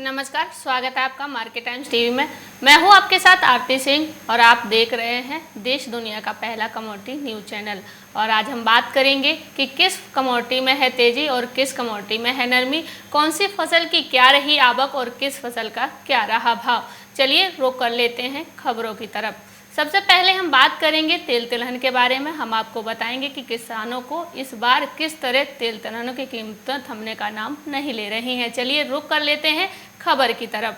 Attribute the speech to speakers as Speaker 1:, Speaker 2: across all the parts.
Speaker 1: नमस्कार, स्वागत है आपका मार्केट टाइम्स टीवी में। मैं हूं आपके साथ आरती सिंह और आप देख रहे हैं देश दुनिया का पहला कमोडिटी न्यूज चैनल। और आज हम बात करेंगे कि किस कमोडिटी में है तेजी और किस कमोडिटी में है नरमी, कौन सी फसल की क्या रही आवक और किस फसल का क्या रहा भाव। चलिए रुक कर लेते हैं खबरों की तरफ। सबसे पहले हम बात करेंगे तेल तिलहन के बारे में। हम आपको बताएंगे कि किसानों को इस बार किस तरह तेल तिलहनों की कीमतें थमने का नाम नहीं ले रही हैं। चलिए रुक कर लेते हैं खबर की तरफ।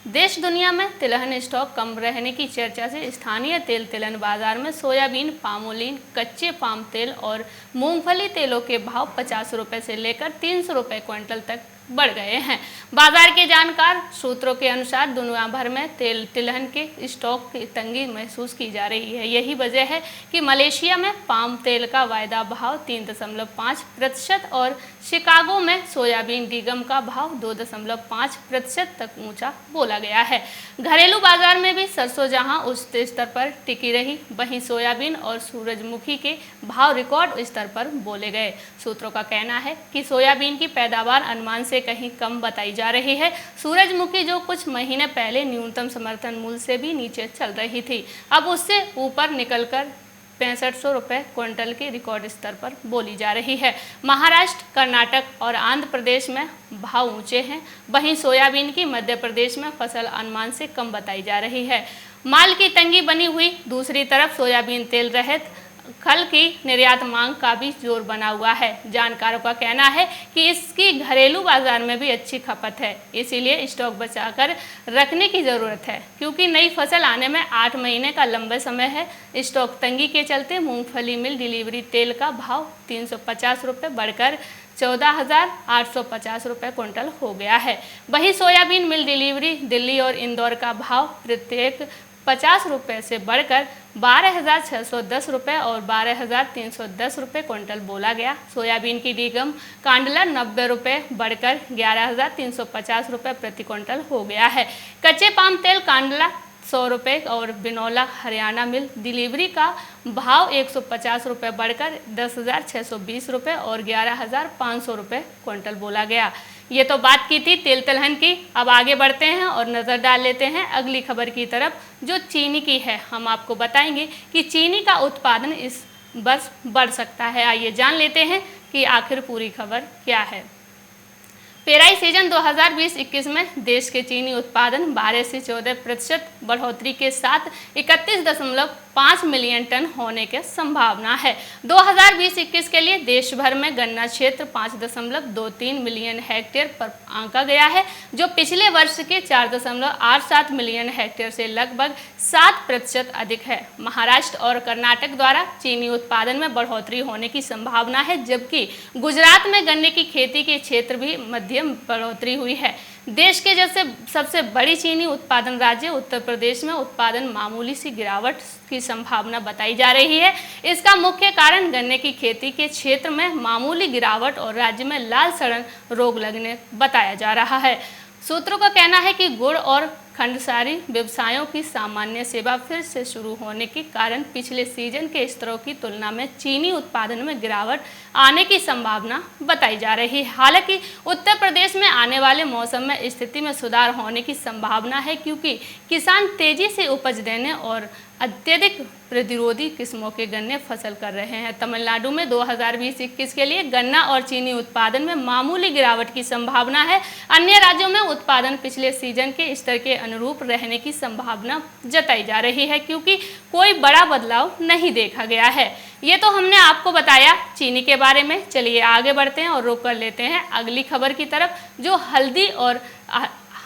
Speaker 1: देश दुनिया में तिलहन स्टॉक कम रहने की चर्चा से स्थानीय तेल तिलहन बाजार में सोयाबीन, पामोलिन, कच्चे पाम तेल और मूंगफली तेलों के भाव 50 रुपये से लेकर 300 रुपये क्विंटल तक बढ़ गए हैं। बाजार के जानकार सूत्रों के अनुसार दुनिया भर में तेल तिलहन के स्टॉक की तंगी महसूस की जा रही है। यही वजह है कि मलेशिया में पाम तेल का वायदा भाव 3.5% और शिकागो में सोयाबीन डिगम का भाव 2.5% तक ऊंचा बोला गया है। घरेलू बाजार में भी सरसों जहां उच्च स्तर पर टिकी रही, वहीं सोयाबीन और सूरजमुखी के भाव रिकॉर्ड स्तर पर बोले गए। सूत्रों का कहना है कि सोयाबीन की पैदावार अनुमान से कहीं कम बताई जा रही है। सूरजमुखी जो कुछ महीने पहले न्यूनतम समर्थन मूल्य से भी नीचे चल रही थी, अब उससे ऊपर निकलकर 6500 रुपये क्विंटल के रिकॉर्ड स्तर पर बोली जा रही है। महाराष्ट्र, कर्नाटक और आंध्र प्रदेश में भाव ऊंचे हैं, वहीं सोयाबीन की मध्य प्रदेश में फसल अनुमान से कम बताई जा रही है। माल की तंगी बनी हुई, दूसरी तरफ सोयाबीन तेल रहित खल की निर्यात मांग का भी जोर बना हुआ है। जानकारों का कहना है कि इसकी घरेलू बाजार में भी अच्छी खपत है, इसीलिए स्टॉक बचाकर रखने की ज़रूरत है, क्योंकि नई फसल आने में 8 महीने का लंबा समय है। स्टॉक तंगी के चलते मूंगफली मिल डिलीवरी तेल का भाव 350 रुपये बढ़कर 14,850 रुपये क्विंटल हो गया है। वहीं सोयाबीन मिल डिलीवरी दिल्ली और इंदौर का भाव प्रत्येक 50 रुपये से बढ़कर 12,610 रुपये और 12,310 रुपये क्विंटल बोला गया। सोयाबीन की डिगम कांडला 90 रुपये बढ़कर 11,350 रुपये प्रति क्विंटल हो गया है। कच्चे पाम तेल कांडला 100 रुपये और बिनौला हरियाणा मिल डिलीवरी का भाव 150 रुपये बढ़कर 10,620 रुपये और 11,500 रुपये क्विंटल बोला गया। ये तो बात की थी तेल तिलहन की। अब आगे बढ़ते हैं और नज़र डाल लेते हैं अगली खबर की तरफ, जो चीनी की है। हम आपको बताएंगे कि चीनी का उत्पादन इस वर्ष बढ़ सकता है। आइए जान लेते हैं कि आखिर पूरी खबर क्या है। पेराई सीजन 2020-21 में देश के चीनी उत्पादन 12 से 14% बढ़ोतरी के साथ 31.5 मिलियन टन होने की संभावना है। 2020-21 के लिए देश भर में गन्ना क्षेत्र 5.23 मिलियन हेक्टेयर पर आंका गया है, जो पिछले वर्ष के 4.87 मिलियन हेक्टेयर से लगभग 7% अधिक है। महाराष्ट्र और कर्नाटक द्वारा चीनी उत्पादन में बढ़ोतरी होने की संभावना है, जबकि गुजरात में गन्ने की खेती के क्षेत्र भी मध्यम बढ़ोतरी हुई है। देश के जैसे सबसे बड़ी चीनी उत्पादन राज्य उत्तर प्रदेश में उत्पादन मामूली सी गिरावट की संभावना बताई जा रही है। इसका मुख्य कारण गन्ने की खेती के क्षेत्र में मामूली गिरावट और राज्य में लाल सड़न रोग लगने बताया जा रहा है। सूत्रों का कहना है कि गुड़ और खंडसारी व्यवसायों की सामान्य सेवा फिर से शुरू होने के कारण पिछले सीजन के स्तरों की तुलना में चीनी उत्पादन में गिरावट आने की संभावना बताई जा रही है। हालांकि उत्तर प्रदेश में आने वाले मौसम में स्थिति में सुधार होने की संभावना है, क्योंकि किसान तेजी से उपज देने और अत्यधिक प्रतिरोधी किस्मों के गन्ने फसल कर रहे हैं। तमिलनाडु में 2020-21 के लिए गन्ना और चीनी उत्पादन में मामूली गिरावट की संभावना है। अन्य राज्यों में उत्पादन पिछले सीजन के स्तर के अनुरूप रहने की संभावना जताई जा रही है, क्योंकि कोई बड़ा बदलाव नहीं देखा गया है। ये तो हमने आपको बताया चीनी के बारे में। चलिए आगे बढ़ते हैं और रुक कर लेते हैं अगली खबर की तरफ, जो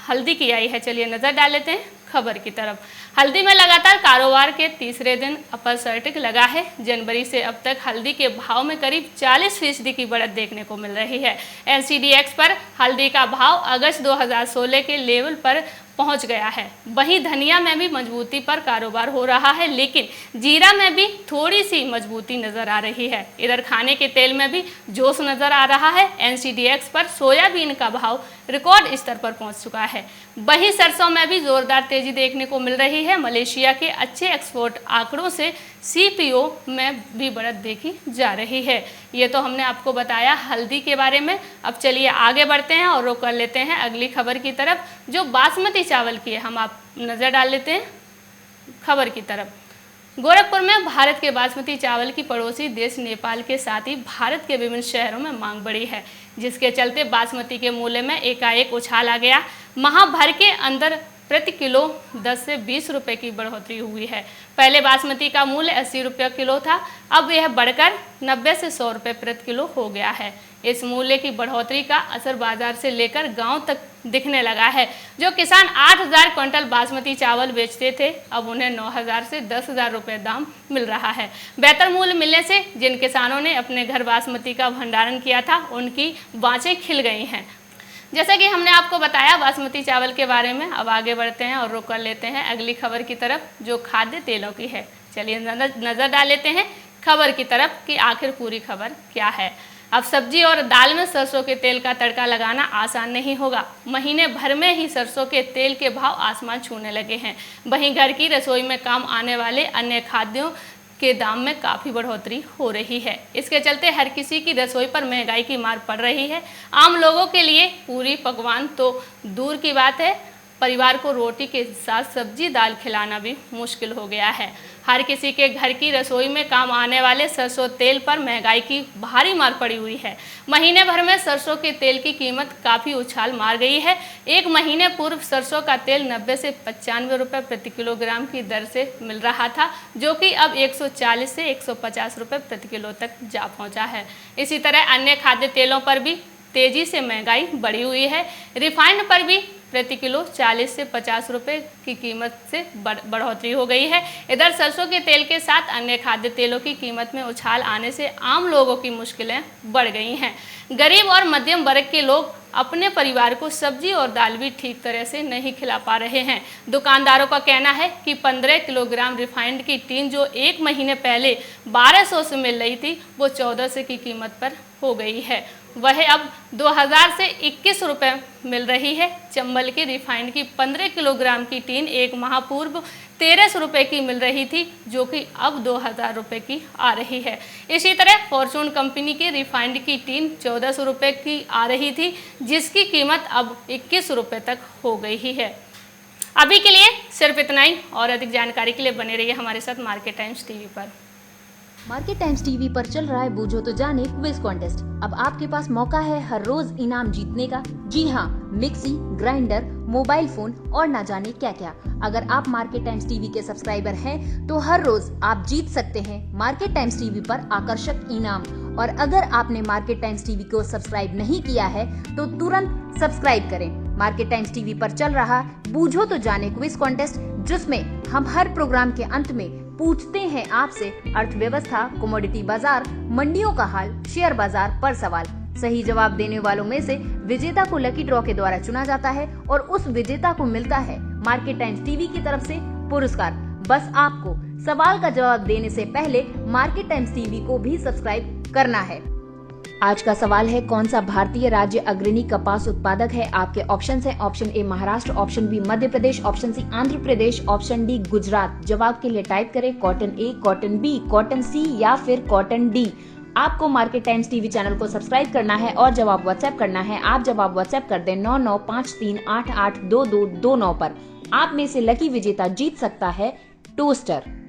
Speaker 1: हल्दी की आई है। चलिए नजर डाल लेते हैं खबर की तरफ। हल्दी में लगातार कारोबार के तीसरे दिन अपर सर्टिक लगा है। जनवरी से अब तक हल्दी के भाव में करीब 40% की बढ़त देखने को मिल रही है। NCDX पर हल्दी का भाव अगस्त 2016 के लेवल पर पहुंच गया है। वहीं धनिया में भी मजबूती पर कारोबार हो रहा है, लेकिन जीरा में भी थोड़ी सी मजबूती नजर आ रही है। इधर खाने के तेल में भी जोश नजर आ रहा है। NCDX पर सोयाबीन का भाव रिकॉर्ड स्तर पर पहुंच चुका है। वहीं सरसों में भी जोरदार तेजी देखने को मिल रही है। मलेशिया के अच्छे एक्सपोर्ट आंकड़ों से CPO में भी बढ़त देखी जा रही है। ये तो हमने आपको बताया हल्दी के बारे में। अब चलिए आगे बढ़ते हैं और रुक कर लेते हैं अगली खबर की तरफ, जो बासमती चावल की है। हम आप नज़र डाल लेते हैं खबर की तरफ। गोरखपुर में भारत के बासमती चावल की पड़ोसी देश नेपाल के साथ ही भारत के विभिन्न शहरों में मांग बढ़ी है, जिसके चलते बासमती के मूल्य में एकाएक उछाल आ गया। माह भर के अंदर प्रति किलो 10 से 20 रुपए की बढ़ोतरी हुई है। पहले बासमती का मूल्य 80 रुपये किलो था, अब यह बढ़कर 90 से 100 रुपये प्रति किलो हो गया है। इस मूल्य की बढ़ोतरी का असर बाजार से लेकर गांव तक दिखने लगा है। जो किसान 8,000 क्विंटल बासमती चावल बेचते थे, अब उन्हें 9,000 से 10,000 रुपये दाम मिल रहा है। बेहतर मूल्य मिलने से जिन किसानों ने अपने घर बासमती का भंडारण किया था, उनकी बाँचें खिल गई हैं। जैसा कि हमने आपको बताया बासमती चावल के बारे में, अब आगे बढ़ते हैं और रुक कर लेते हैं अगली खबर की तरफ, जो खाद्य तेलों की है। चलिए नज़र डाल लेते हैं खबर की तरफ कि आखिर पूरी खबर क्या है। अब सब्जी और दाल में सरसों के तेल का तड़का लगाना आसान नहीं होगा। महीने भर में ही सरसों के तेल के भाव आसमान छूने लगे हैं। वहीं घर की रसोई में काम आने वाले अन्य खाद्यों के दाम में काफ़ी बढ़ोतरी हो रही है। इसके चलते हर किसी की रसोई पर महंगाई की मार पड़ रही है। आम लोगों के लिए पूरी पकवान तो दूर की बात है, परिवार को रोटी के साथ सब्जी दाल खिलाना भी मुश्किल हो गया है। हर किसी के घर की रसोई में काम आने वाले सरसों तेल पर महंगाई की भारी मार पड़ी हुई है। महीने भर में सरसों के तेल की कीमत काफ़ी उछाल मार गई है। एक महीने पूर्व सरसों का तेल 90 से 95 रुपये प्रति किलोग्राम की दर से मिल रहा था, जो कि अब 140 से 150 रुपये प्रति किलो तक जा पहुंचा है। इसी तरह अन्य खाद्य तेलों पर भी तेजी से महंगाई बढ़ी हुई है। रिफाइंड पर भी प्रति किलो 40 से 50 रुपये की कीमत से बढ़ोतरी हो गई है। इधर सरसों के तेल के साथ अन्य खाद्य तेलों की कीमत में उछाल आने से आम लोगों की मुश्किलें बढ़ गई हैं। गरीब और मध्यम वर्ग के लोग अपने परिवार को सब्जी और दाल भी ठीक तरह से नहीं खिला पा रहे हैं। दुकानदारों का कहना है कि 15 किलोग्राम रिफाइंड की टीन जो एक महीने पहले 1200 से मिल रही थी, वो 1400 की कीमत पर हो गई है। वह अब 2000 से 21 रुपये मिल रही है। चंबल की रिफाइंड की 15 किलोग्राम की टीन एक माह पूर्व 1300 रुपये की मिल रही थी, जो कि अब 2000 रुपये की आ रही है। इसी तरह फॉर्चून कंपनी की रिफाइंड की टीन 1400 रुपये की आ रही थी, जिसकी कीमत अब 21 रुपये तक हो गई ही है। अभी के लिए सिर्फ इतना ही, और अधिक जानकारी के लिए बने रहिए हमारे साथ मार्केट टाइम्स टीवी पर।
Speaker 2: मार्केट टाइम्स टीवी पर चल रहा है बूझो तो जाने क्विज कॉन्टेस्ट। अब आपके पास मौका है हर रोज इनाम जीतने का। जी हाँ, मिक्सी, ग्राइंडर, मोबाइल फोन और ना जाने क्या क्या। अगर आप मार्केट टाइम्स टीवी के सब्सक्राइबर हैं, तो हर रोज आप जीत सकते हैं मार्केट टाइम्स टीवी पर आकर्षक इनाम। और अगर आपने मार्केट टाइम्स टीवी को सब्सक्राइब नहीं किया है, तो तुरंत सब्सक्राइब करें। मार्केट टाइम्स टीवी पर चल रहा बूझो तो जाने क्विज कॉन्टेस्ट, जिसमें हम हर प्रोग्राम के अंत में पूछते हैं आपसे अर्थव्यवस्था, कमोडिटी बाजार, मंडियों का हाल, शेयर बाजार पर सवाल। सही जवाब देने वालों में से विजेता को लकी ड्रॉ के द्वारा चुना जाता है और उस विजेता को मिलता है मार्केट टाइम्स टीवी की तरफ से पुरस्कार। बस आपको सवाल का जवाब देने से पहले मार्केट टाइम्स टीवी को भी सब्सक्राइब करना है। आज का सवाल है, कौन सा भारतीय राज्य अग्रणी कपास उत्पादक है? आपके ऑप्शन हैं option A Maharashtra, option B Madhya Pradesh, option C Andhra Pradesh, option D Gujarat. जवाब के लिए टाइप करें cotton A, cotton B, cotton C या फिर कॉटन डी। आपको मार्केट टाइम्स टीवी चैनल को सब्सक्राइब करना है और जवाब व्हाट्सएप करना है। आप जवाब व्हाट्सएप कर दें 9953882229 पर। आप में से लकी विजेता जीत सकता है टोस्टर।